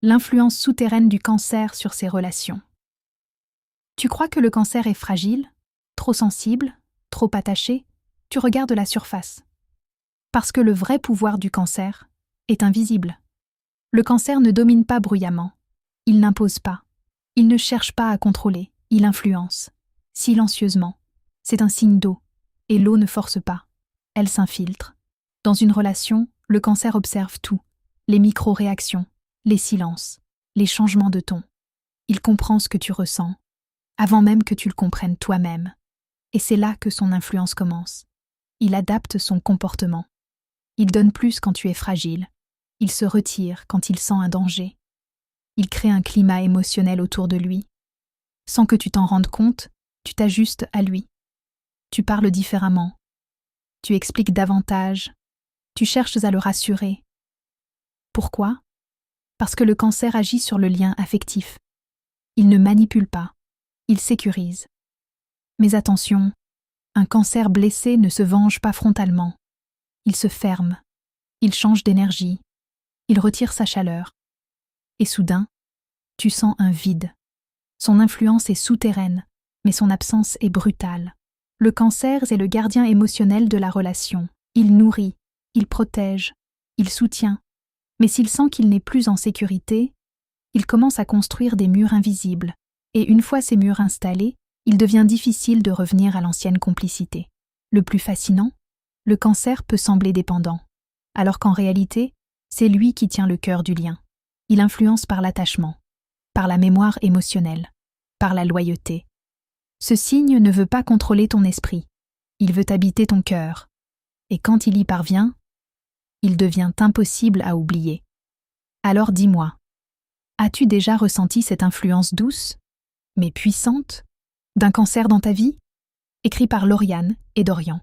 l'influence souterraine du cancer sur ses relations. Tu crois que le cancer est fragile, trop sensible, trop attaché? Tu regardes la surface. Parce que le vrai pouvoir du cancer est invisible. Le cancer ne domine pas bruyamment. Il n'impose pas. Il ne cherche pas à contrôler. Il influence. Silencieusement. C'est un signe d'eau. Et l'eau ne force pas. Elle s'infiltre. Dans une relation, le cancer observe tout. Les micro-réactions, les silences, les changements de ton. Il comprend ce que tu ressens, avant même que tu le comprennes toi-même. Et c'est là que son influence commence. Il adapte son comportement. Il donne plus quand tu es fragile. Il se retire quand il sent un danger. Il crée un climat émotionnel autour de lui. Sans que tu t'en rendes compte, tu t'ajustes à lui. Tu parles différemment. Tu expliques davantage. Tu cherches à le rassurer. Pourquoi? Parce que le cancer agit sur le lien affectif. Il ne manipule pas. Il sécurise. Mais attention, un cancer blessé ne se venge pas frontalement. Il se ferme. Il change d'énergie. Il retire sa chaleur. Et soudain, tu sens un vide. Son influence est souterraine, mais son absence est brutale. Le cancer est le gardien émotionnel de la relation. Il nourrit, il protège, il soutient. Mais s'il sent qu'il n'est plus en sécurité, il commence à construire des murs invisibles. Et une fois ces murs installés, il devient difficile de revenir à l'ancienne complicité. Le plus fascinant, le cancer peut sembler dépendant, alors qu'en réalité, c'est lui qui tient le cœur du lien. Il influence par l'attachement, par la mémoire émotionnelle, par la loyauté. Ce signe ne veut pas contrôler ton esprit, il veut habiter ton cœur. Et quand il y parvient, il devient impossible à oublier. Alors dis-moi, as-tu déjà ressenti cette influence douce, mais puissante, d'un cancer dans ta vie? Écrit par Lauriane et Dorian.